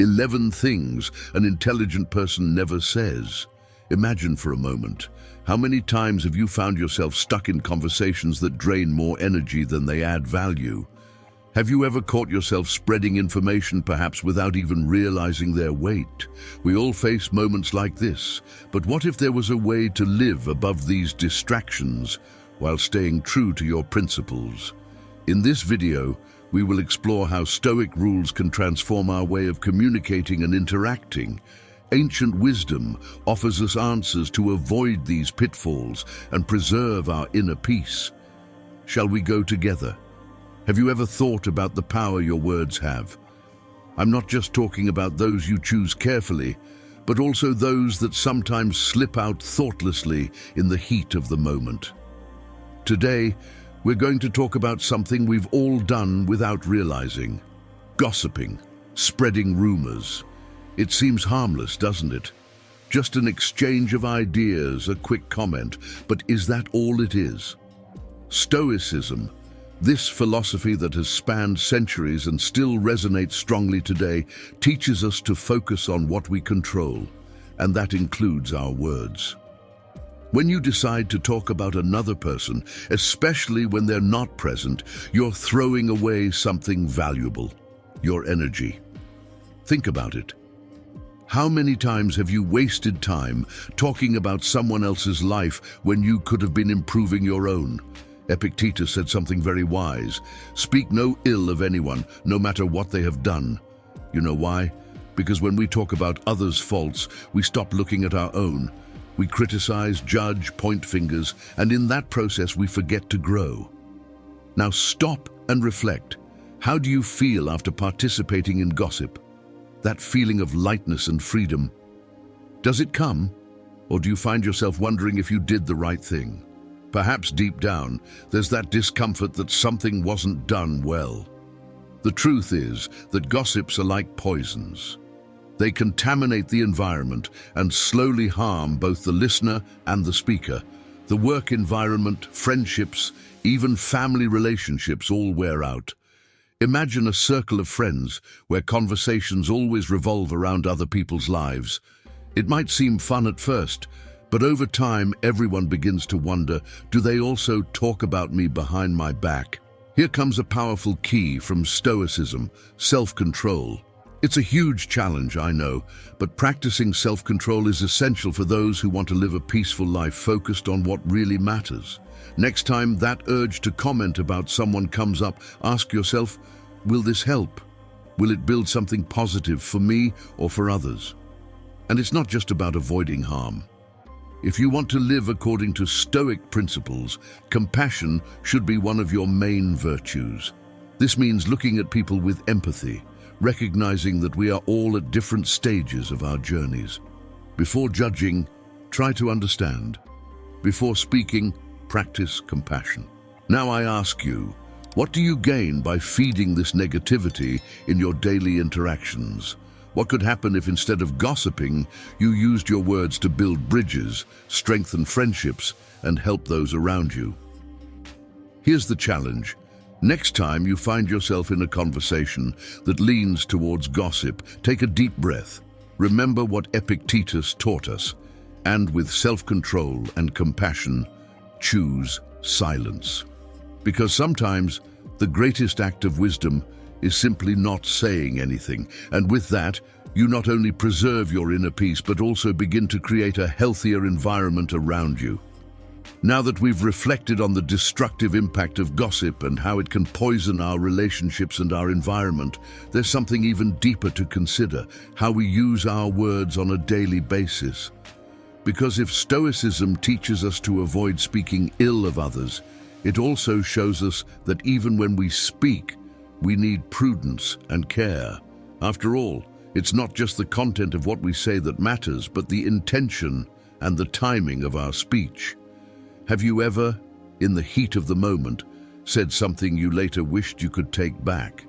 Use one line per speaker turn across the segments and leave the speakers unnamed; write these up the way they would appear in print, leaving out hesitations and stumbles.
11 things an intelligent person never says. Imagine for a moment, how many times have you found yourself stuck in conversations that drain more energy than they add value? Have you ever caught yourself spreading information perhaps without even realizing their weight? We all face moments like this, but what if there was a way to live above these distractions while staying true to your principles? In this video, we will explore how Stoic rules can transform our way of communicating and interacting. Ancient wisdom offers us answers to avoid these pitfalls and preserve our inner peace. Shall we go together? Have you ever thought about the power your words have? I'm not just talking about those you choose carefully, but also those that sometimes slip out thoughtlessly in the heat of the moment. Today, we're going to talk about something we've all done without realizing: gossiping, spreading rumors. It seems harmless, doesn't it? Just an exchange of ideas, a quick comment, but is that all it is? Stoicism, this philosophy that has spanned centuries and still resonates strongly today, teaches us to focus on what we control, and that includes our words. When you decide to talk about another person, especially when they're not present, you're throwing away something valuable: your energy. Think about it. How many times have you wasted time talking about someone else's life when you could have been improving your own? Epictetus said something very wise: speak no ill of anyone, no matter what they have done. You know why? Because when we talk about others' faults, we stop looking at our own. We criticize, judge, point fingers, and in that process we forget to grow. Now stop and reflect. How do you feel after participating in gossip? That feeling of lightness and freedom. Does it come? Or do you find yourself wondering if you did the right thing? Perhaps deep down, there's that discomfort that something wasn't done well. The truth is that gossips are like poisons. They contaminate the environment and slowly harm both the listener and the speaker. The work environment, friendships, even family relationships all wear out. Imagine a circle of friends where conversations always revolve around other people's lives. It might seem fun at first, but over time everyone begins to wonder, do they also talk about me behind my back? Here comes a powerful key from Stoicism: self-control. It's a huge challenge, I know, but practicing self-control is essential for those who want to live a peaceful life focused on what really matters. Next time that urge to comment about someone comes up, ask yourself, will this help? Will it build something positive for me or for others? And it's not just about avoiding harm. If you want to live according to Stoic principles, compassion should be one of your main virtues. This means looking at people with empathy, recognizing that we are all at different stages of our journeys. Before judging, try to understand. Before speaking, practice compassion. Now I ask you, what do you gain by feeding this negativity in your daily interactions? What could happen if instead of gossiping, you used your words to build bridges, strengthen friendships, and help those around you? Here's the challenge. Next time you find yourself in a conversation that leans towards gossip, take a deep breath. Remember what Epictetus taught us, and with self-control and compassion, choose silence. Because sometimes the greatest act of wisdom is simply not saying anything, and with that, you not only preserve your inner peace, but also begin to create a healthier environment around you. Now that we've reflected on the destructive impact of gossip and how it can poison our relationships and our environment, there's something even deeper to consider: how we use our words on a daily basis. Because if Stoicism teaches us to avoid speaking ill of others, it also shows us that even when we speak, we need prudence and care. After all, it's not just the content of what we say that matters, but the intention and the timing of our speech. Have you ever, in the heat of the moment, said something you later wished you could take back?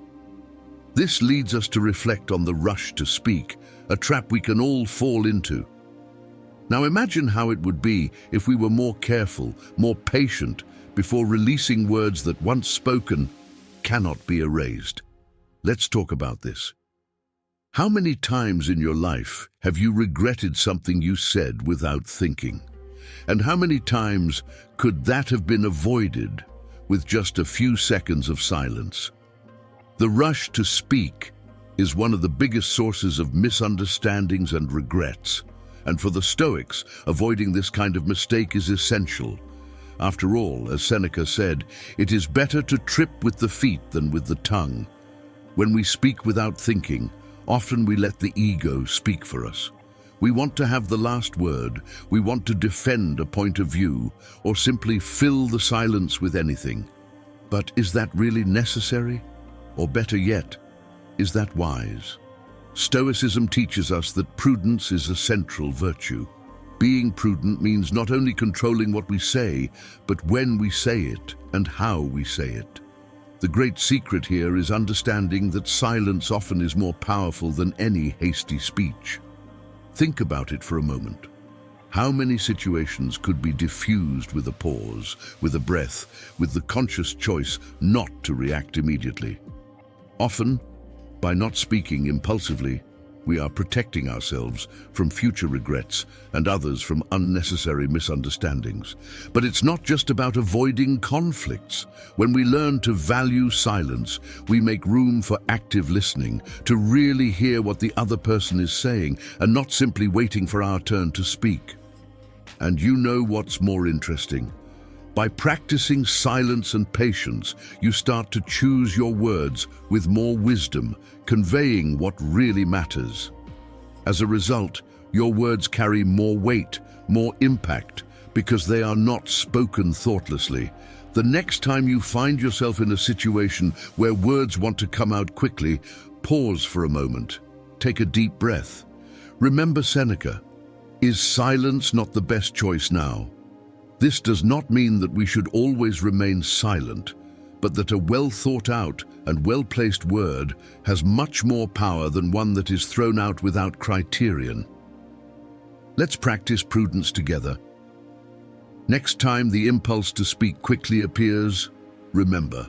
This leads us to reflect on the rush to speak, a trap we can all fall into. Now imagine how it would be if we were more careful, more patient, before releasing words that once spoken cannot be erased. Let's talk about this. How many times in your life have you regretted something you said without thinking? And how many times could that have been avoided with just a few seconds of silence? The rush to speak is one of the biggest sources of misunderstandings and regrets. And for the Stoics, avoiding this kind of mistake is essential. After all, as Seneca said, it is better to trip with the feet than with the tongue. When we speak without thinking, often we let the ego speak for us. We want to have the last word, we want to defend a point of view, or simply fill the silence with anything. But is that really necessary? Or better yet, is that wise? Stoicism teaches us that prudence is a central virtue. Being prudent means not only controlling what we say, but when we say it and how we say it. The great secret here is understanding that silence often is more powerful than any hasty speech. Think about it for a moment. How many situations could be diffused with a pause, with a breath, with the conscious choice not to react immediately? Often, by not speaking impulsively, we are protecting ourselves from future regrets and others from unnecessary misunderstandings. But it's not just about avoiding conflicts. When we learn to value silence, we make room for active listening, to really hear what the other person is saying and not simply waiting for our turn to speak. And you know what's more interesting? By practicing silence and patience, you start to choose your words with more wisdom, conveying what really matters. As a result, your words carry more weight, more impact, because they are not spoken thoughtlessly. The next time you find yourself in a situation where words want to come out quickly, pause for a moment. Take a deep breath. Remember Seneca, is silence not the best choice now? This does not mean that we should always remain silent, but that a well-thought-out and well-placed word has much more power than one that is thrown out without criterion. Let's practice prudence together. Next time the impulse to speak quickly appears, remember,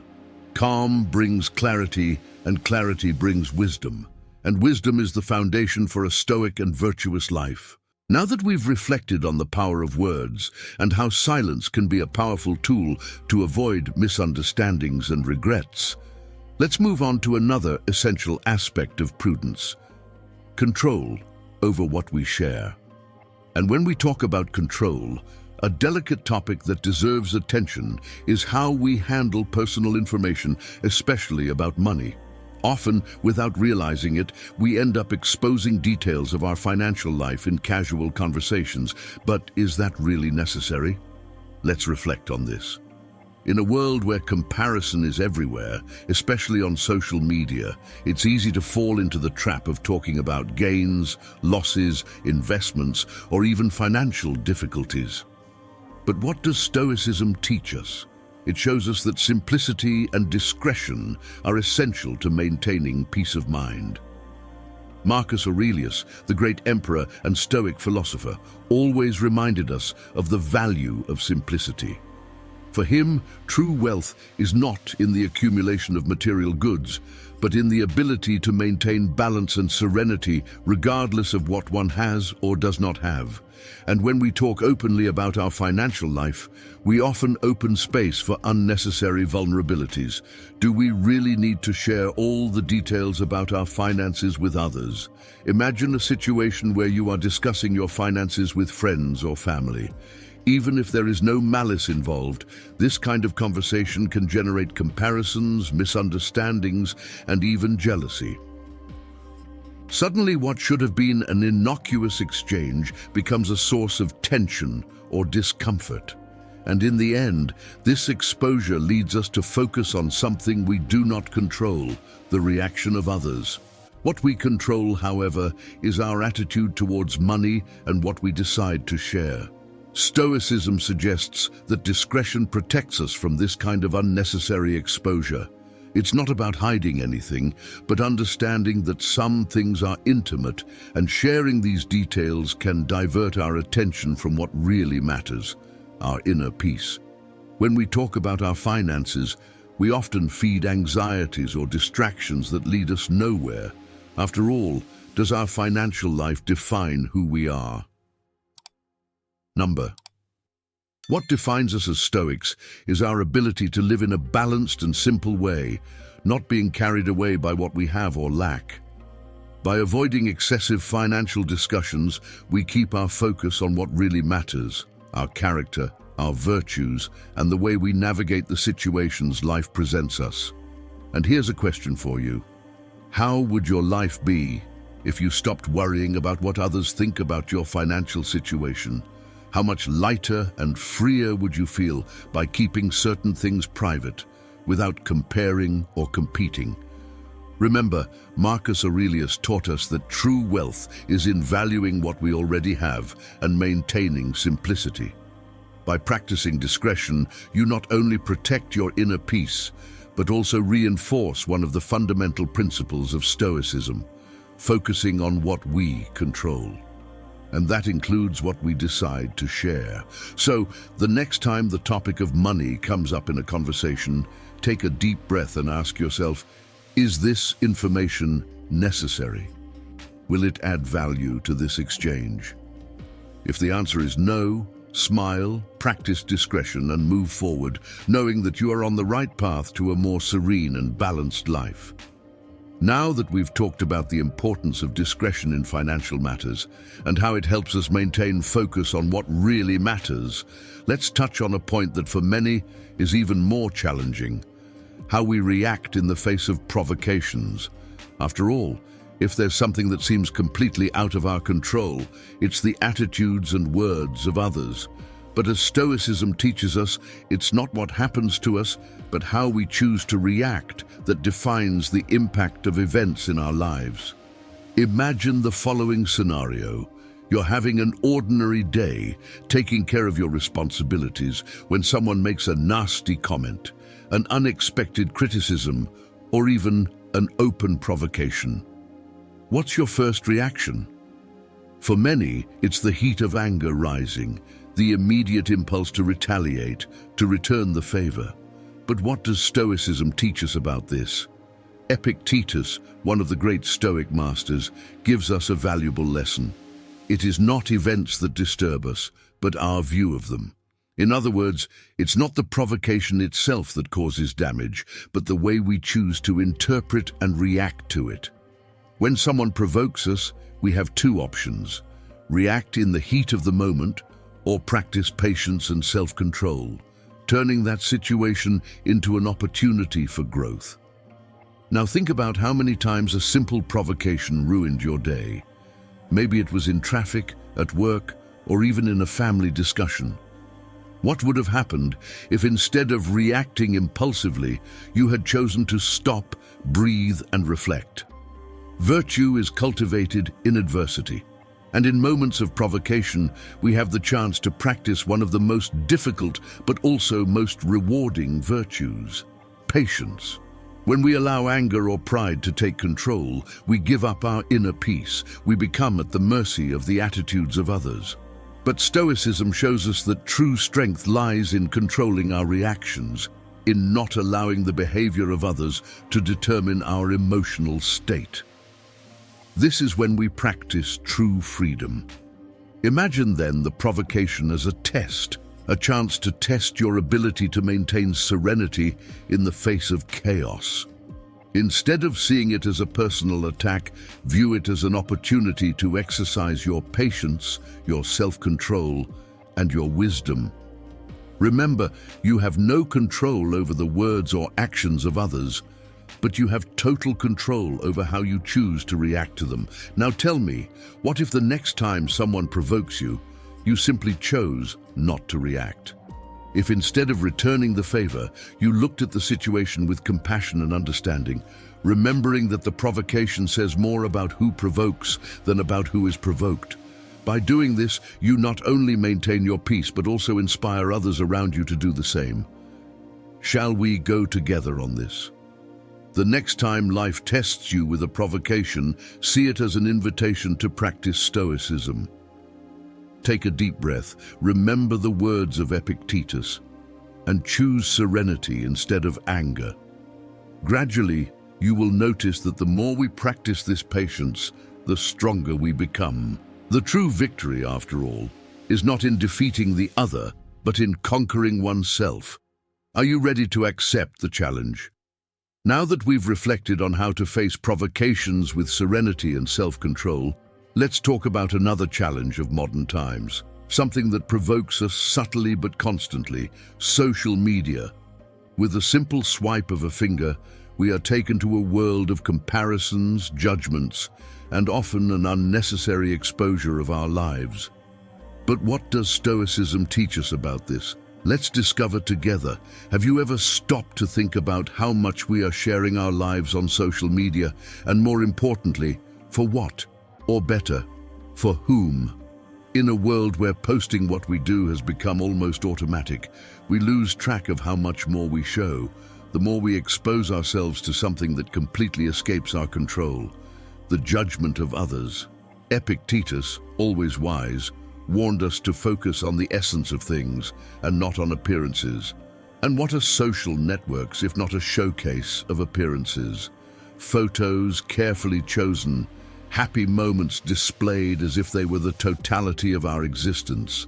calm brings clarity, and clarity brings wisdom. And wisdom is the foundation for a stoic and virtuous life. Now that we've reflected on the power of words and how silence can be a powerful tool to avoid misunderstandings and regrets, let's move on to another essential aspect of prudence: control over what we share. And when we talk about control, a delicate topic that deserves attention is how we handle personal information, especially about money. Often, without realizing it, we end up exposing details of our financial life in casual conversations. But is that really necessary? Let's reflect on this. In a world where comparison is everywhere, especially on social media, it's easy to fall into the trap of talking about gains, losses, investments, or even financial difficulties. But what does Stoicism teach us? It shows us that simplicity and discretion are essential to maintaining peace of mind. Marcus Aurelius, the great emperor and Stoic philosopher, always reminded us of the value of simplicity. For him, true wealth is not in the accumulation of material goods, but in the ability to maintain balance and serenity regardless of what one has or does not have. And when we talk openly about our financial life, we often open space for unnecessary vulnerabilities. Do we really need to share all the details about our finances with others? Imagine a situation where you are discussing your finances with friends or family. Even if there is no malice involved, this kind of conversation can generate comparisons, misunderstandings, and even jealousy. Suddenly, what should have been an innocuous exchange becomes a source of tension or discomfort. And in the end, this exposure leads us to focus on something we do not control, the reaction of others. What we control, however, is our attitude towards money and what we decide to share. Stoicism suggests that discretion protects us from this kind of unnecessary exposure. It's not about hiding anything, but understanding that some things are intimate, and sharing these details can divert our attention from what really matters, our inner peace. When we talk about our finances, we often feed anxieties or distractions that lead us nowhere. After all, does our financial life define who we are? Number. What defines us as Stoics is our ability to live in a balanced and simple way, not being carried away by what we have or lack. By avoiding excessive financial discussions, we keep our focus on what really matters, our character, our virtues, and the way we navigate the situations life presents us. And here's a question for you. How would your life be if you stopped worrying about what others think about your financial situation? How much lighter and freer would you feel by keeping certain things private, without comparing or competing? Remember, Marcus Aurelius taught us that true wealth is in valuing what we already have and maintaining simplicity. By practicing discretion, you not only protect your inner peace, but also reinforce one of the fundamental principles of Stoicism, focusing on what we control. And that includes what we decide to share. So, the next time the topic of money comes up in a conversation, take a deep breath and ask yourself, is this information necessary? Will it add value to this exchange? If the answer is no, smile, practice discretion, and move forward, knowing that you are on the right path to a more serene and balanced life. Now that we've talked about the importance of discretion in financial matters and how it helps us maintain focus on what really matters, let's touch on a point that for many is even more challenging: how we react in the face of provocations. After all, if there's something that seems completely out of our control, it's the attitudes and words of others. But as Stoicism teaches us, it's not what happens to us, but how we choose to react that defines the impact of events in our lives. Imagine the following scenario. You're having an ordinary day, taking care of your responsibilities, when someone makes a nasty comment, an unexpected criticism, or even an open provocation. What's your first reaction? For many, it's the heat of anger rising, the immediate impulse to retaliate, to return the favor. But what does Stoicism teach us about this? Epictetus, one of the great Stoic masters, gives us a valuable lesson. It is not events that disturb us, but our view of them. In other words, it's not the provocation itself that causes damage, but the way we choose to interpret and react to it. When someone provokes us, we have two options: react in the heat of the moment, or practice patience and self-control, turning that situation into an opportunity for growth. Now think about how many times a simple provocation ruined your day. Maybe it was in traffic, at work, or even in a family discussion. What would have happened if instead of reacting impulsively, you had chosen to stop, breathe, and reflect? Virtue is cultivated in adversity. And in moments of provocation, we have the chance to practice one of the most difficult but also most rewarding virtues: patience. When we allow anger or pride to take control, we give up our inner peace. We become at the mercy of the attitudes of others. But Stoicism shows us that true strength lies in controlling our reactions, in not allowing the behavior of others to determine our emotional state. This is when we practice true freedom. Imagine then the provocation as a test, a chance to test your ability to maintain serenity in the face of chaos. Instead of seeing it as a personal attack, view it as an opportunity to exercise your patience, your self-control, and your wisdom. Remember, you have no control over the words or actions of others, but you have total control over how you choose to react to them. Now tell me, what if the next time someone provokes you, you simply chose not to react? If instead of returning the favor, you looked at the situation with compassion and understanding, remembering that the provocation says more about who provokes than about who is provoked. By doing this, you not only maintain your peace, but also inspire others around you to do the same. Shall we go together on this? The next time life tests you with a provocation, see it as an invitation to practice Stoicism. Take a deep breath, remember the words of Epictetus, and choose serenity instead of anger. Gradually, you will notice that the more we practice this patience, the stronger we become. The true victory, after all, is not in defeating the other, but in conquering oneself. Are you ready to accept the challenge? Now that we've reflected on how to face provocations with serenity and self-control, let's talk about another challenge of modern times, something that provokes us subtly but constantly: social media. With a simple swipe of a finger, we are taken to a world of comparisons, judgments, and often an unnecessary exposure of our lives. But what does Stoicism teach us about this? Let's discover together. Have you ever stopped to think about how much we are sharing our lives on social media, and more importantly, for what? Or better, for whom? In a world where posting what we do has become almost automatic, we lose track of how much more we show, the more we expose ourselves to something that completely escapes our control: the judgment of others. Epictetus, always wise, warned us to focus on the essence of things and not on appearances. And what are social networks if not a showcase of appearances? Photos carefully chosen, happy moments displayed as if they were the totality of our existence.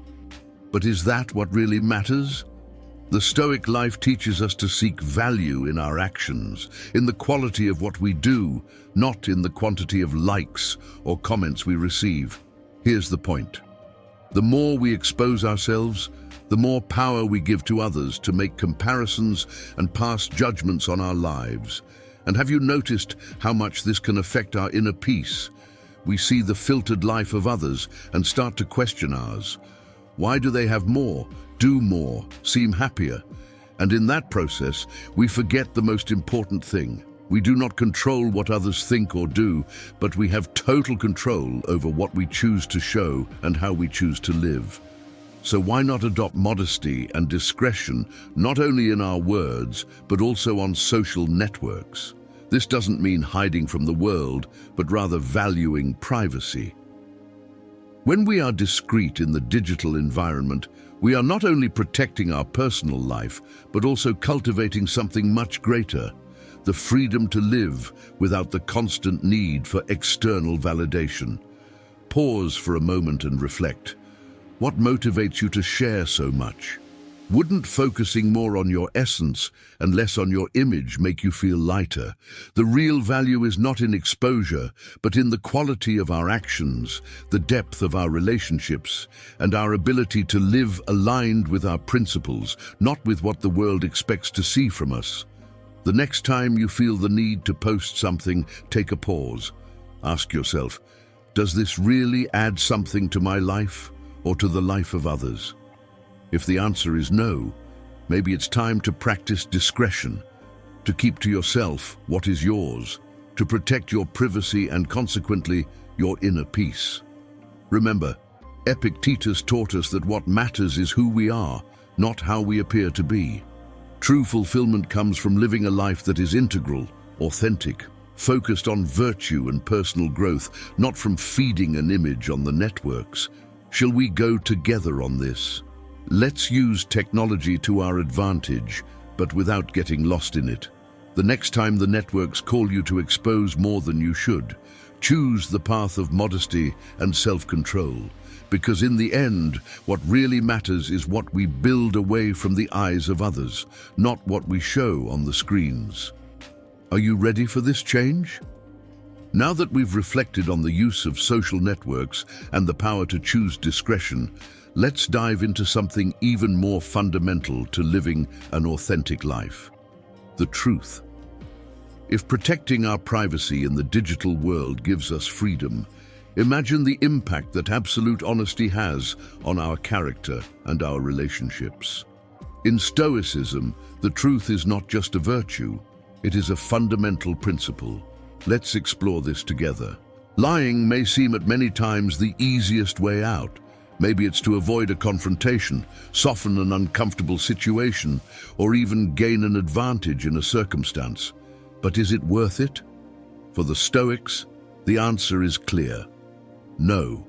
But is that what really matters? The Stoic life teaches us to seek value in our actions, in the quality of what we do, not in the quantity of likes or comments we receive. Here's the point. The more we expose ourselves, the more power we give to others to make comparisons and pass judgments on our lives. And have you noticed how much this can affect our inner peace? We see the filtered life of others and start to question ours. Why do they have more, do more, seem happier? And in that process, we forget the most important thing. We do not control what others think or do, but we have total control over what we choose to show and how we choose to live. So why not adopt modesty and discretion, not only in our words, but also on social networks? This doesn't mean hiding from the world, but rather valuing privacy. When we are discreet in the digital environment, we are not only protecting our personal life, but also cultivating something much greater: the freedom to live without the constant need for external validation. Pause for a moment and reflect. What motivates you to share so much? Wouldn't focusing more on your essence and less on your image make you feel lighter? The real value is not in exposure, but in the quality of our actions, the depth of our relationships, and our ability to live aligned with our principles, not with what the world expects to see from us. The next time you feel the need to post something, take a pause. Ask yourself, does this really add something to my life or to the life of others? If the answer is no, maybe it's time to practice discretion, to keep to yourself what is yours, to protect your privacy and consequently your inner peace. Remember, Epictetus taught us that what matters is who we are, not how we appear to be. True fulfillment comes from living a life that is integral, authentic, focused on virtue and personal growth, not from feeding an image on the networks. Shall we go together on this? Let's use technology to our advantage, but without getting lost in it. The next time the networks call you to expose more than you should, choose the path of modesty and self-control. Because in the end, what really matters is what we build away from the eyes of others, not what we show on the screens. Are you ready for this change? Now that we've reflected on the use of social networks and the power to choose discretion, let's dive into something even more fundamental to living an authentic life: the truth. If protecting our privacy in the digital world gives us freedom, imagine the impact that absolute honesty has on our character and our relationships. In Stoicism, the truth is not just a virtue, it is a fundamental principle. Let's explore this together. Lying may seem at many times the easiest way out. Maybe it's to avoid a confrontation, soften an uncomfortable situation, or even gain an advantage in a circumstance. But is it worth it? For the Stoics, the answer is clear: no.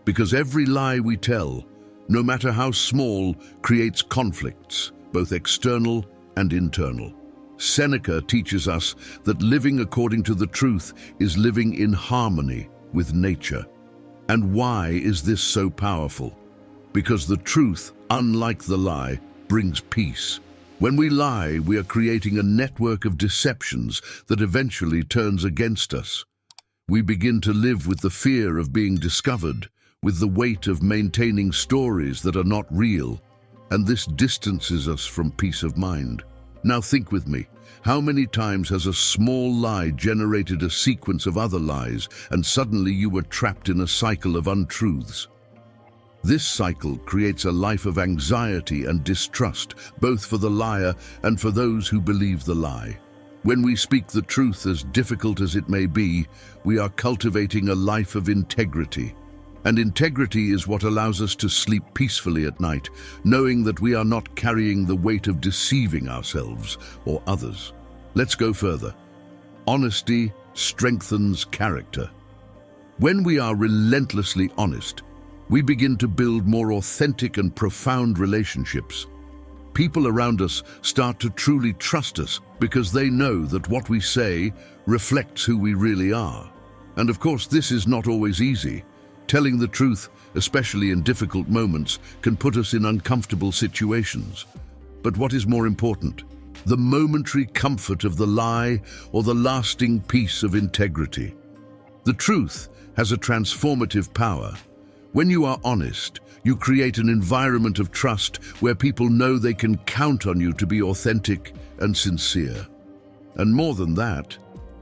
Because every lie we tell, no matter how small, creates conflicts, both external and internal. Seneca teaches us that living according to the truth is living in harmony, with nature. And why is this so powerful? Because the truth, unlike the lie, brings peace. When we lie, we are creating a network of deceptions that eventually turns against us. We begin to live with the fear of being discovered, with the weight of maintaining stories that are not real, and this distances us from peace of mind. Now think with me, how many times has a small lie generated a sequence of other lies, and suddenly you were trapped in a cycle of untruths? This cycle creates a life of anxiety and distrust, both for the liar and for those who believe the lie. When we speak the truth, as difficult as it may be, we are cultivating a life of integrity. And integrity is what allows us to sleep peacefully at night, knowing that we are not carrying the weight of deceiving ourselves or others. Let's go further. Honesty strengthens character. When we are relentlessly honest, we begin to build more authentic and profound relationships. People around us start to truly trust us because they know that what we say reflects who we really are. And of course, this is not always easy. Telling the truth, especially in difficult moments, can put us in uncomfortable situations. But what is more important? The momentary comfort of the lie or the lasting peace of integrity? The truth has a transformative power. When you are honest, you create an environment of trust where people know they can count on you to be authentic and sincere. And more than that,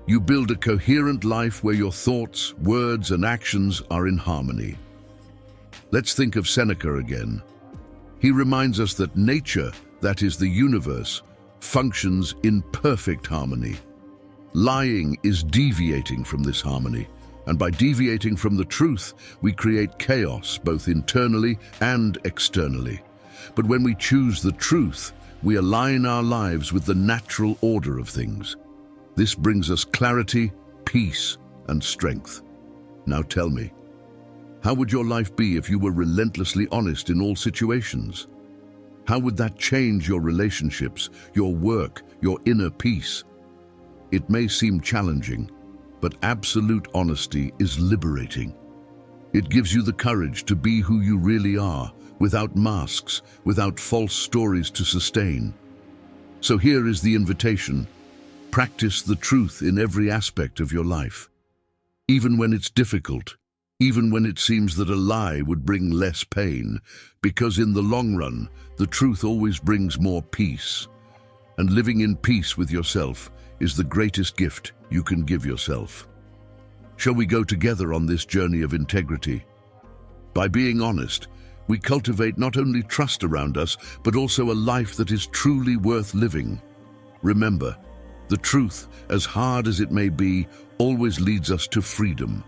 you build a coherent life where your thoughts, words, and actions are in harmony. Let's think of Seneca again. He reminds us that nature, that is the universe, functions in perfect harmony. Lying is deviating from this harmony, and by deviating from the truth, we create chaos both internally and externally. But when we choose the truth, we align our lives with the natural order of things. This brings us clarity, peace, and strength. Now tell me, how would your life be if you were relentlessly honest in all situations? How would that change your relationships, your work, your inner peace? It may seem challenging, but absolute honesty is liberating. It gives you the courage to be who you really are, without masks, without false stories to sustain. So here is the invitation. Practice the truth in every aspect of your life. Even when it's difficult, even when it seems that a lie would bring less pain, because in the long run, the truth always brings more peace. And living in peace with yourself is the greatest gift you can give yourself. Shall we go together on this journey of integrity? By being honest, we cultivate not only trust around us, but also a life that is truly worth living. Remember, the truth, as hard as it may be, always leads us to freedom.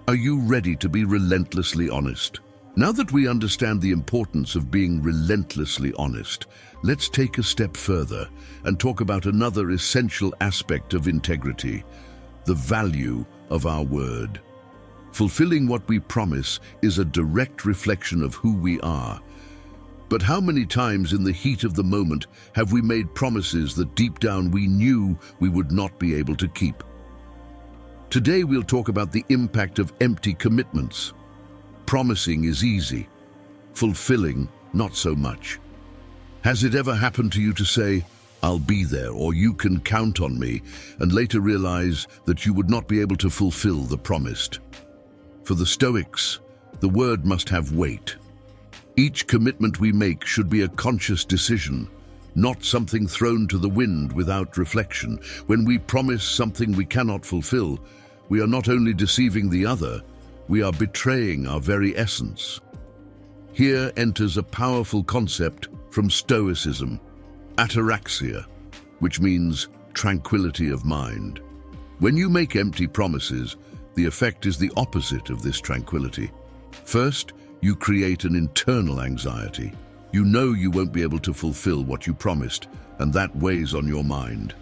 Are you ready to be relentlessly honest? Now that we understand the importance of being relentlessly honest, let's take a step further and talk about another essential aspect of integrity: the value of our word. Fulfilling what we promise is a direct reflection of who we are. But how many times in the heat of the moment have we made promises that deep down we knew we would not be able to keep? Today we'll talk about the impact of empty commitments. Promising is easy, fulfilling not so much. Has it ever happened to you to say, "I'll be there," or "You can count on me," and later realize that you would not be able to fulfill the promised? For the Stoics, the word must have weight. Each commitment we make should be a conscious decision, not something thrown to the wind without reflection. When we promise something we cannot fulfill, we are not only deceiving the other, we are betraying our very essence. Here enters a powerful concept from Stoicism, ataraxia, which means tranquility of mind. When you make empty promises, the effect is the opposite of this tranquility. First, you create an internal anxiety. You know you won't be able to fulfill what you promised, and that weighs on your mind.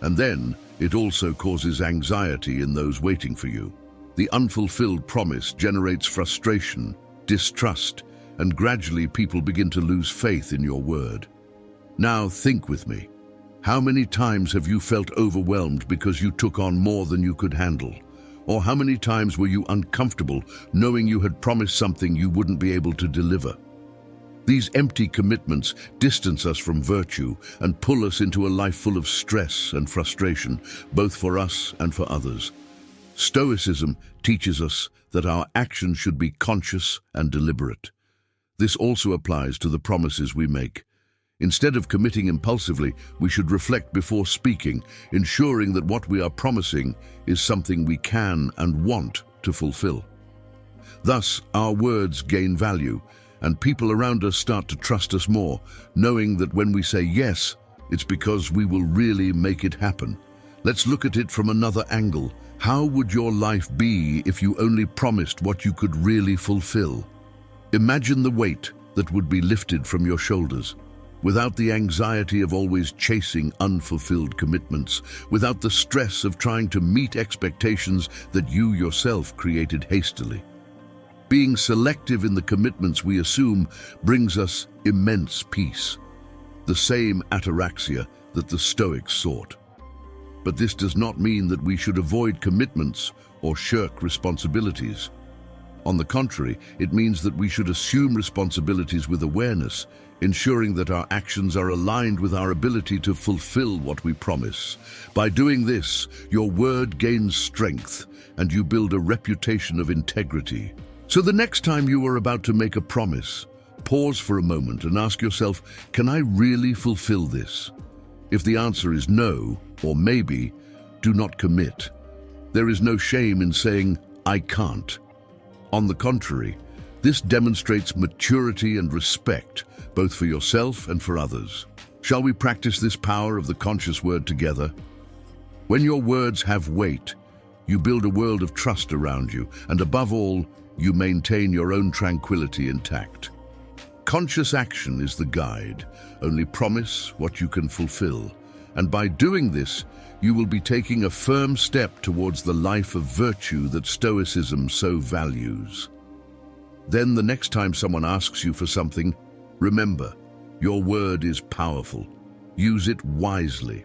And then, it also causes anxiety in those waiting for you. The unfulfilled promise generates frustration, distrust, and gradually people begin to lose faith in your word. Now think with me. How many times have you felt overwhelmed because you took on more than you could handle? Or how many times were you uncomfortable knowing you had promised something you wouldn't be able to deliver? These empty commitments distance us from virtue and pull us into a life full of stress and frustration, both for us and for others. Stoicism teaches us that our actions should be conscious and deliberate. This also applies to the promises we make. Instead of committing impulsively, we should reflect before speaking, ensuring that what we are promising is something we can and want to fulfill. Thus, our words gain value, and people around us start to trust us more, knowing that when we say yes, it's because we will really make it happen. Let's look at it from another angle. How would your life be if you only promised what you could really fulfill? Imagine the weight that would be lifted from your shoulders, without the anxiety of always chasing unfulfilled commitments, without the stress of trying to meet expectations that you yourself created hastily. Being selective in the commitments we assume brings us immense peace, the same ataraxia that the Stoics sought. But this does not mean that we should avoid commitments or shirk responsibilities. On the contrary, it means that we should assume responsibilities with awareness, ensuring that our actions are aligned with our ability to fulfill what we promise. By doing this, your word gains strength and you build a reputation of integrity. So the next time you are about to make a promise, pause for a moment and ask yourself, can I really fulfill this? If the answer is no, or maybe, do not commit. There is no shame in saying, I can't. On the contrary, this demonstrates maturity and respect, both for yourself and for others. Shall we practice this power of the conscious word together? When your words have weight, you build a world of trust around you, and above all, you maintain your own tranquility intact. Conscious action is the guide. Only promise what you can fulfill. And by doing this, you will be taking a firm step towards the life of virtue that Stoicism so values. Then the next time someone asks you for something, remember, your word is powerful. Use it wisely.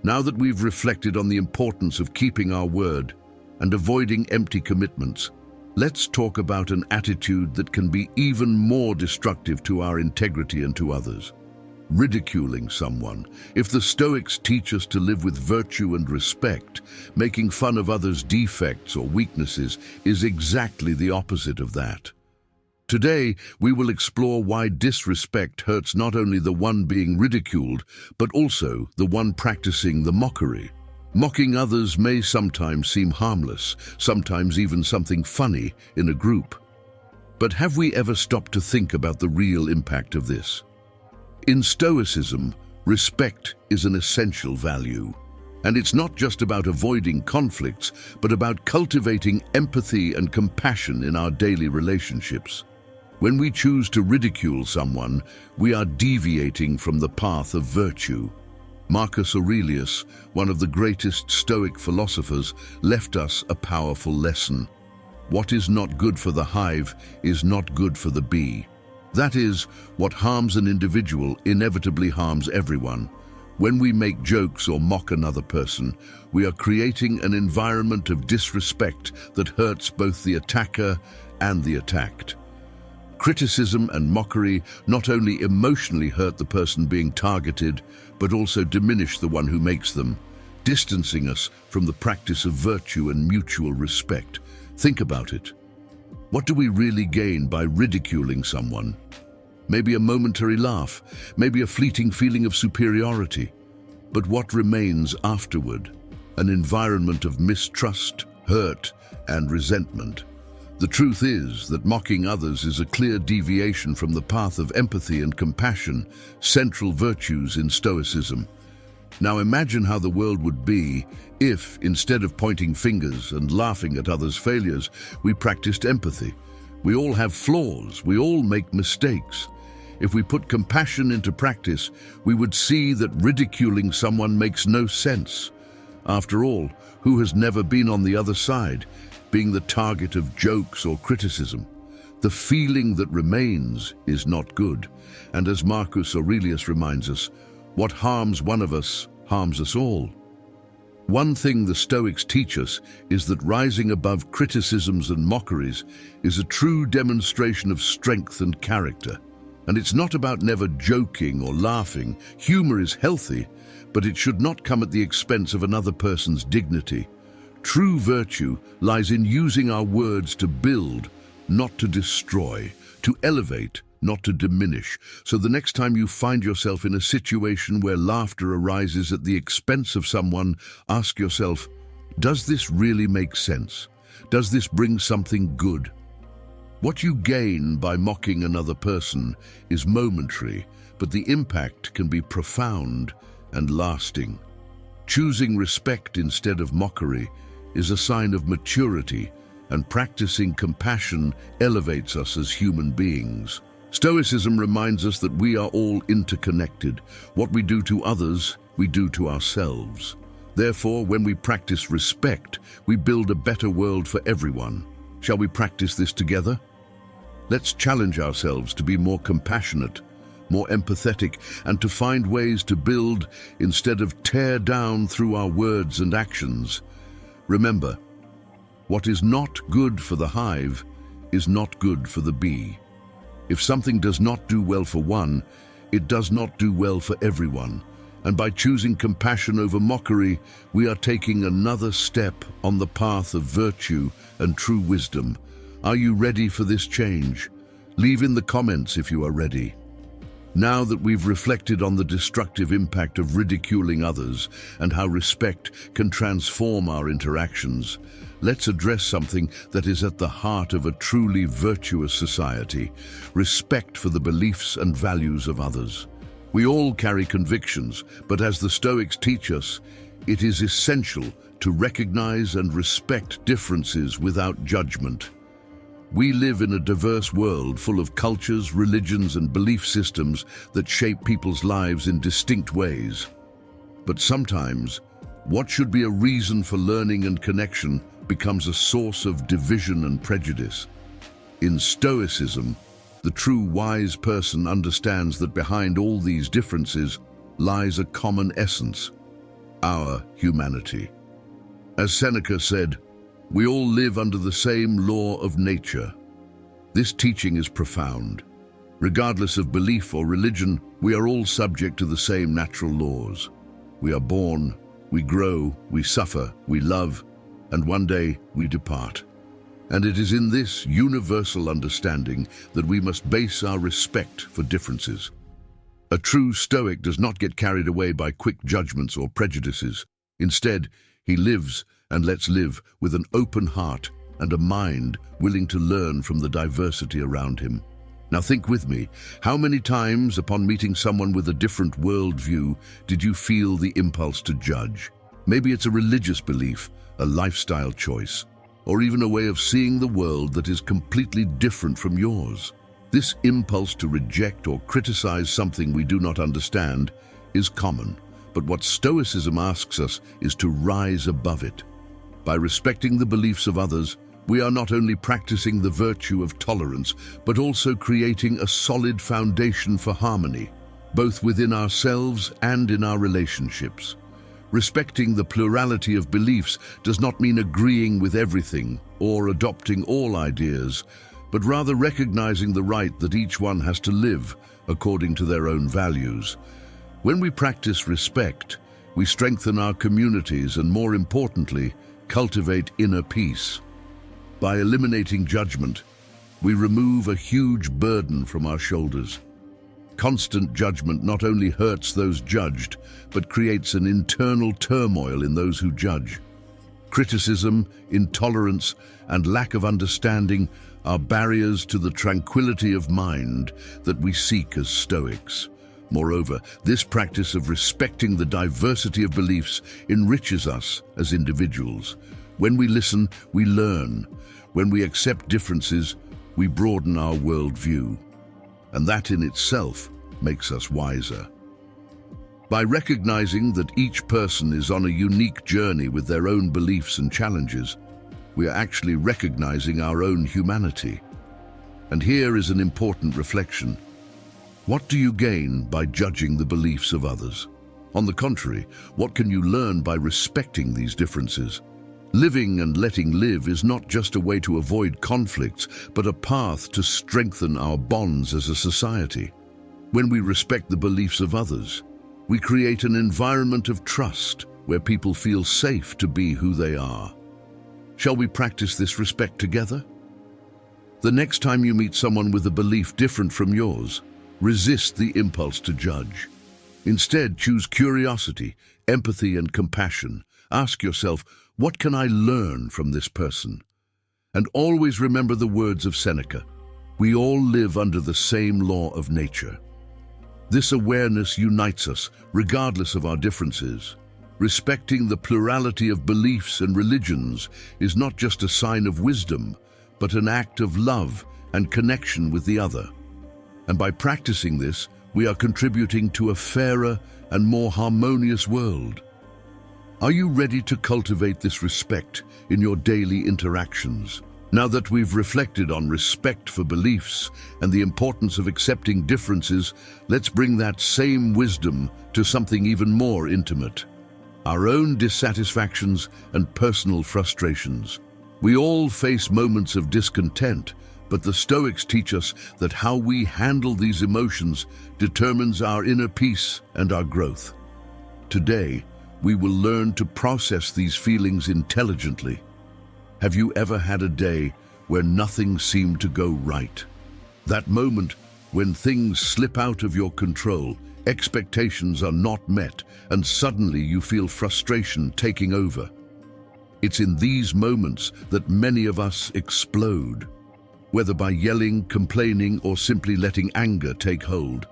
Now that we've reflected on the importance of keeping our word and avoiding empty commitments, let's talk about an attitude that can be even more destructive to our integrity and to others. Ridiculing someone. If the Stoics teach us to live with virtue and respect, making fun of others' defects or weaknesses is exactly the opposite of that. Today, we will explore why disrespect hurts not only the one being ridiculed, but also the one practicing the mockery. Mocking others may sometimes seem harmless, sometimes even something funny in a group. But have we ever stopped to think about the real impact of this? In Stoicism, respect is an essential value. And it's not just about avoiding conflicts, but about cultivating empathy and compassion in our daily relationships. When we choose to ridicule someone, we are deviating from the path of virtue. Marcus Aurelius, one of the greatest Stoic philosophers, left us a powerful lesson. What is not good for the hive is not good for the bee. That is, what harms an individual inevitably harms everyone. When we make jokes or mock another person, we are creating an environment of disrespect that hurts both the attacker and the attacked. Criticism and mockery not only emotionally hurt the person being targeted, but also diminish the one who makes them, distancing us from the practice of virtue and mutual respect. Think about it. What do we really gain by ridiculing someone? Maybe a momentary laugh, maybe a fleeting feeling of superiority. But what remains afterward? An environment of mistrust, hurt, and resentment. The truth is that mocking others is a clear deviation from the path of empathy and compassion, central virtues in Stoicism. Now imagine how the world would be if, instead of pointing fingers and laughing at others' failures, we practiced empathy. We all have flaws, we all make mistakes. If we put compassion into practice, we would see that ridiculing someone makes no sense. After all, who has never been on the other side, being the target of jokes or criticism? The feeling that remains is not good. And as Marcus Aurelius reminds us, what harms one of us harms us all. One thing the Stoics teach us is that rising above criticisms and mockeries is a true demonstration of strength and character. And it's not about never joking or laughing. Humor is healthy, but it should not come at the expense of another person's dignity. True virtue lies in using our words to build, not to destroy, to elevate, not to diminish. So the next time you find yourself in a situation where laughter arises at the expense of someone, ask yourself, does this really make sense? Does this bring something good? What you gain by mocking another person is momentary, but the impact can be profound and lasting. Choosing respect instead of mockery is a sign of maturity, and practicing compassion elevates us as human beings. Stoicism reminds us that we are all interconnected. What we do to others, we do to ourselves. Therefore, when we practice respect, we build a better world for everyone. Shall we practice this together? Let's challenge ourselves to be more compassionate, more empathetic, and to find ways to build instead of tear down through our words and actions. Remember, what is not good for the hive is not good for the bee. If something does not do well for one, it does not do well for everyone. And by choosing compassion over mockery, we are taking another step on the path of virtue and true wisdom. Are you ready for this change? Leave in the comments if you are ready. Now that we've reflected on the destructive impact of ridiculing others and how respect can transform our interactions, let's address something that is at the heart of a truly virtuous society: respect for the beliefs and values of others. We all carry convictions, but as the Stoics teach us, it is essential to recognize and respect differences without judgment. We live in a diverse world full of cultures, religions, and belief systems that shape people's lives in distinct ways. But sometimes, what should be a reason for learning and connection becomes a source of division and prejudice. In Stoicism, the true wise person understands that behind all these differences lies a common essence: our humanity. As Seneca said, we all live under the same law of nature. This teaching is profound. Regardless of belief or religion, we are all subject to the same natural laws. We are born, we grow, we suffer, we love, and one day we depart. And it is in this universal understanding that we must base our respect for differences. A true Stoic does not get carried away by quick judgments or prejudices. Instead, he lives and lets live with an open heart and a mind willing to learn from the diversity around him. Now think with me, how many times upon meeting someone with a different worldview did you feel the impulse to judge? Maybe it's a religious belief, a lifestyle choice, or even a way of seeing the world that is completely different from yours. This impulse to reject or criticize something we do not understand is common, but what Stoicism asks us is to rise above it. By respecting the beliefs of others, we are not only practicing the virtue of tolerance, but also creating a solid foundation for harmony, both within ourselves and in our relationships. Respecting the plurality of beliefs does not mean agreeing with everything or adopting all ideas, but rather recognizing the right that each one has to live according to their own values. When we practice respect, we strengthen our communities and, more importantly, cultivate inner peace. By eliminating judgment, we remove a huge burden from our shoulders. Constant judgment not only hurts those judged, but creates an internal turmoil in those who judge. Criticism, intolerance, and lack of understanding are barriers to the tranquility of mind that we seek as Stoics. Moreover, this practice of respecting the diversity of beliefs enriches us as individuals. When we listen, we learn. When we accept differences, we broaden our worldview. And that in itself makes us wiser. By recognizing that each person is on a unique journey with their own beliefs and challenges, we are actually recognizing our own humanity. And here is an important reflection. What do you gain by judging the beliefs of others? On the contrary, what can you learn by respecting these differences? Living and letting live is not just a way to avoid conflicts, but a path to strengthen our bonds as a society. When we respect the beliefs of others, we create an environment of trust where people feel safe to be who they are. Shall we practice this respect together? The next time you meet someone with a belief different from yours, resist the impulse to judge. Instead, choose curiosity, empathy, and compassion. Ask yourself, what can I learn from this person? And always remember the words of Seneca. We all live under the same law of nature. This awareness unites us, regardless of our differences. Respecting the plurality of beliefs and religions is not just a sign of wisdom, but an act of love and connection with the other. And by practicing this, we are contributing to a fairer and more harmonious world. Are you ready to cultivate this respect in your daily interactions? Now that we've reflected on respect for beliefs and the importance of accepting differences, let's bring that same wisdom to something even more intimate: our own dissatisfactions and personal frustrations. We all face moments of discontent, but the Stoics teach us that how we handle these emotions determines our inner peace and our growth. Today, we will learn to process these feelings intelligently. Have you ever had a day where nothing seemed to go right? That moment when things slip out of your control, expectations are not met, and suddenly you feel frustration taking over. It's in these moments that many of us explode, whether by yelling, complaining, or simply letting anger take hold.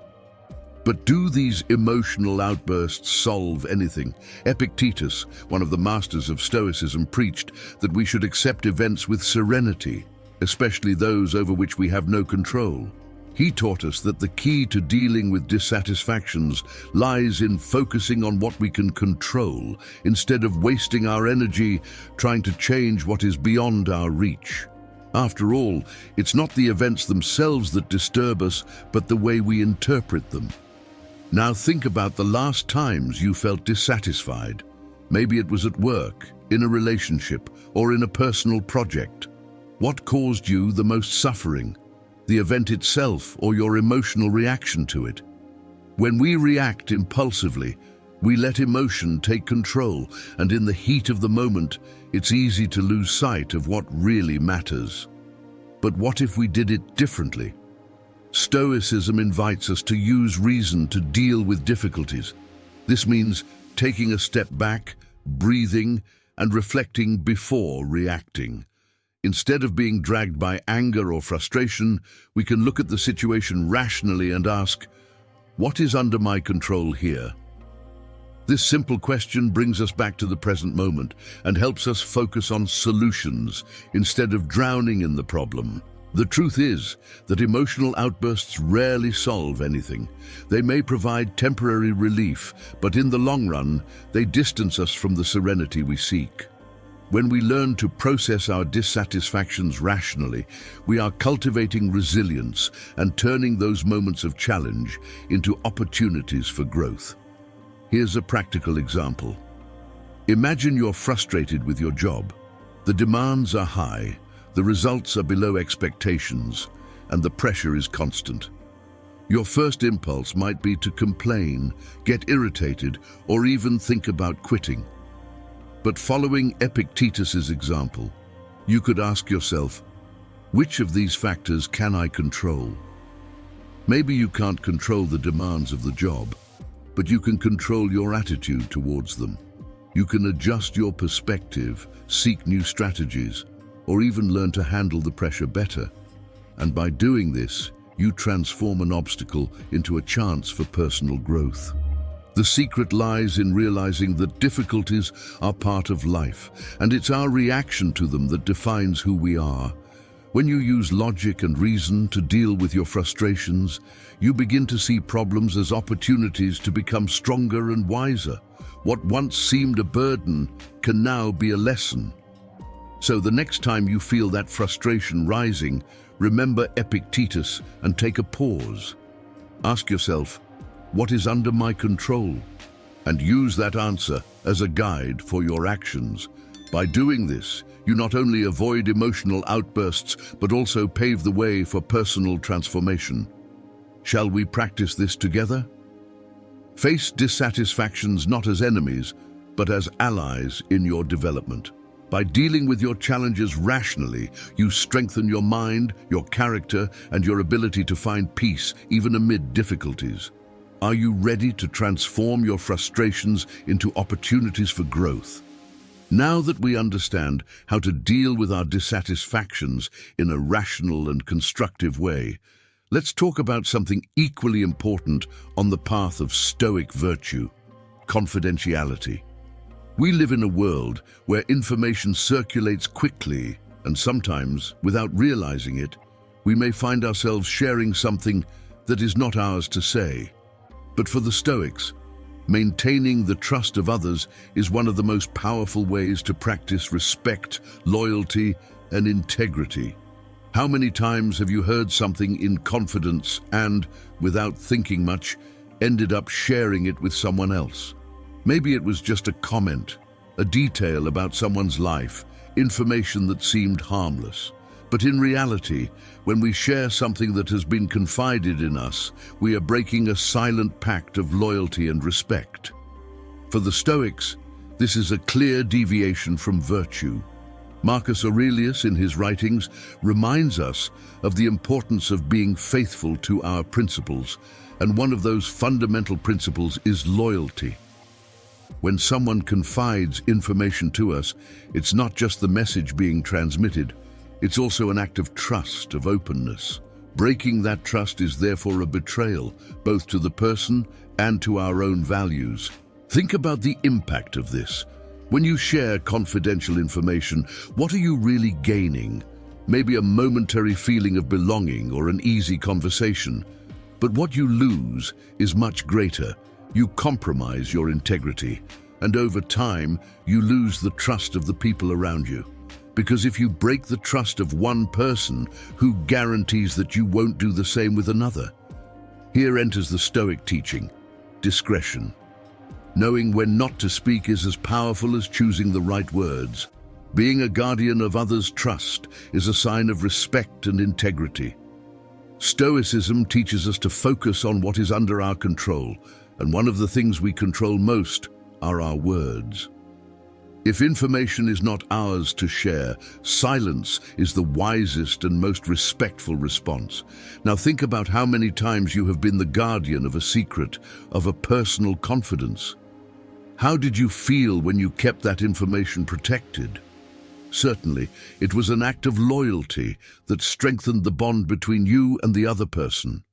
But do these emotional outbursts solve anything? Epictetus, one of the masters of Stoicism, preached that we should accept events with serenity, especially those over which we have no control. He taught us that the key to dealing with dissatisfactions lies in focusing on what we can control, instead of wasting our energy trying to change what is beyond our reach. After all, it's not the events themselves that disturb us, but the way we interpret them. Now think about the last times you felt dissatisfied. Maybe it was at work, in a relationship, or in a personal project. What caused you the most suffering? The event itself or your emotional reaction to it? When we react impulsively, we let emotion take control, and in the heat of the moment, it's easy to lose sight of what really matters. But what if we did it differently? Stoicism invites us to use reason to deal with difficulties. This means taking a step back, breathing, and reflecting before reacting. Instead of being dragged by anger or frustration, we can look at the situation rationally and ask, what is under my control here? This simple question brings us back to the present moment and helps us focus on solutions instead of drowning in the problem. The truth is that emotional outbursts rarely solve anything. They may provide temporary relief, but in the long run, they distance us from the serenity we seek. When we learn to process our dissatisfactions rationally, we are cultivating resilience and turning those moments of challenge into opportunities for growth. Here's a practical example. Imagine you're frustrated with your job. The demands are high, the results are below expectations, and the pressure is constant. Your first impulse might be to complain, get irritated, or even think about quitting. But following Epictetus's example, you could ask yourself, which of these factors can I control? Maybe you can't control the demands of the job, but you can control your attitude towards them. You can adjust your perspective, seek new strategies, or even learn to handle the pressure better. And by doing this, you transform an obstacle into a chance for personal growth. The secret lies in realizing that difficulties are part of life, and it's our reaction to them that defines who we are. When you use logic and reason to deal with your frustrations, you begin to see problems as opportunities to become stronger and wiser. What once seemed a burden can now be a lesson. So the next time you feel that frustration rising, remember Epictetus and take a pause. Ask yourself, what is under my control? and use that answer as a guide for your actions. By doing this, you not only avoid emotional outbursts, but also pave the way for personal transformation. Shall we practice this together? Face dissatisfactions not as enemies, but as allies in your development. By dealing with your challenges rationally, you strengthen your mind, your character, and your ability to find peace even amid difficulties. Are you ready to transform your frustrations into opportunities for growth? Now that we understand how to deal with our dissatisfactions in a rational and constructive way, let's talk about something equally important on the path of Stoic virtue: confidentiality. We live in a world where information circulates quickly, and sometimes, without realizing it, we may find ourselves sharing something that is not ours to say. But for the Stoics, maintaining the trust of others is one of the most powerful ways to practice respect, loyalty, and integrity. How many times have you heard something in confidence and, without thinking much, ended up sharing it with someone else? Maybe it was just a comment, a detail about someone's life, information that seemed harmless. But in reality, when we share something that has been confided in us, we are breaking a silent pact of loyalty and respect. For the Stoics, this is a clear deviation from virtue. Marcus Aurelius, in his writings, reminds us of the importance of being faithful to our principles, and one of those fundamental principles is loyalty. When someone confides information to us, it's not just the message being transmitted, it's also an act of trust, of openness. Breaking that trust is therefore a betrayal, both to the person and to our own values. Think about the impact of this. When you share confidential information, what are you really gaining? Maybe a momentary feeling of belonging or an easy conversation. But what you lose is much greater. You compromise your integrity, and over time, you lose the trust of the people around you. Because if you break the trust of one person, who guarantees that you won't do the same with another? Here enters the Stoic teaching: discretion. Knowing when not to speak is as powerful as choosing the right words. Being a guardian of others' trust is a sign of respect and integrity. Stoicism teaches us to focus on what is under our control, and one of the things we control most are our words. If information is not ours to share, silence is the wisest and most respectful response. Now think about how many times you have been the guardian of a secret, of a personal confidence. How did you feel when you kept that information protected? Certainly, it was an act of loyalty that strengthened the bond between you and the other person.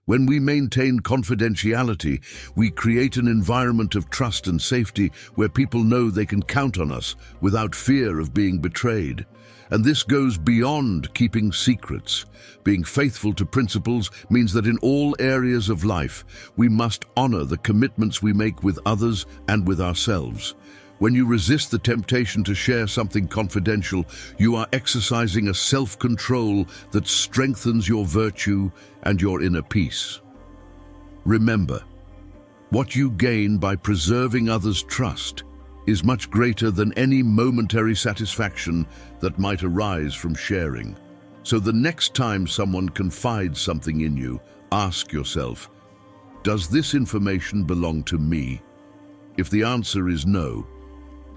When we maintain confidentiality, we create an environment of trust and safety where people know they can count on us without fear of being betrayed. And this goes beyond keeping secrets. Being faithful to principles means that in all areas of life, we must honor the commitments we make with others and with ourselves. When you resist the temptation to share something confidential, you are exercising a self-control that strengthens your virtue and your inner peace. Remember, what you gain by preserving others' trust is much greater than any momentary satisfaction that might arise from sharing. So the next time someone confides something in you, ask yourself, does this information belong to me? If the answer is no,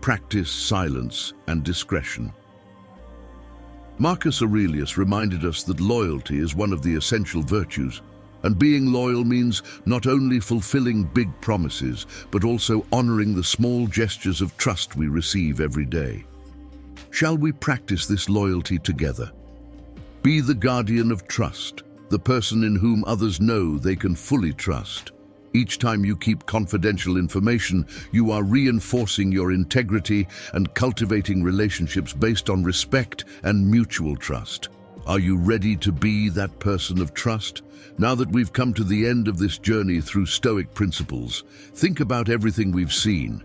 practice silence and discretion. Marcus Aurelius reminded us that loyalty is one of the essential virtues, and being loyal means not only fulfilling big promises, but also honoring the small gestures of trust we receive every day. Shall we practice this loyalty together? Be the guardian of trust, the person in whom others know they can fully trust. Each time you keep confidential information, you are reinforcing your integrity and cultivating relationships based on respect and mutual trust. Are you ready to be that person of trust? Now that we've come to the end of this journey through Stoic principles, think about everything we've seen.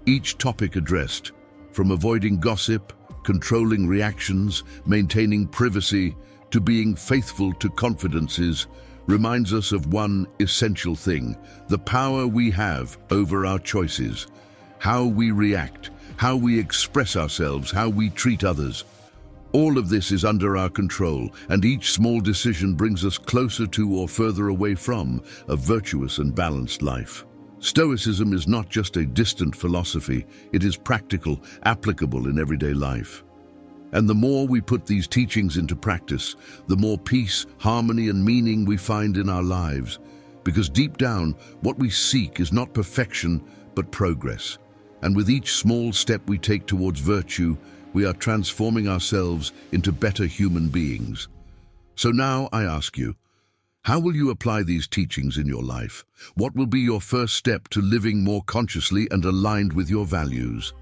Each topic addressed, from avoiding gossip, controlling reactions, maintaining privacy, to being faithful to confidences, reminds us of one essential thing: the power we have over our choices, how we react, how we express ourselves, how we treat others. All of this is under our control, and each small decision brings us closer to or further away from a virtuous and balanced life. Stoicism is not just a distant philosophy, it is practical, applicable in everyday life. And the more we put these teachings into practice, the more peace, harmony, and meaning we find in our lives. Because deep down, what we seek is not perfection, but progress. And with each small step we take towards virtue, we are transforming ourselves into better human beings. So now I ask you, how will you apply these teachings in your life? What will be your first step to living more consciously and aligned with your values?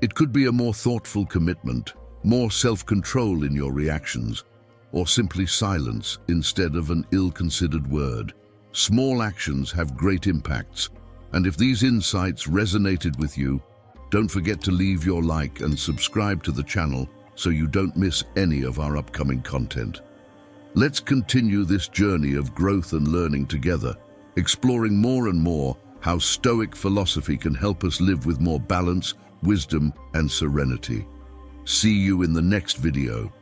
It could be a more thoughtful commitment, more self-control in your reactions, or simply silence instead of an ill-considered word. Small actions have great impacts, and if these insights resonated with you, don't forget to leave your like and subscribe to the channel so you don't miss any of our upcoming content. Let's continue this journey of growth and learning together, exploring more and more how Stoic philosophy can help us live with more balance, wisdom, and serenity. See you in the next video.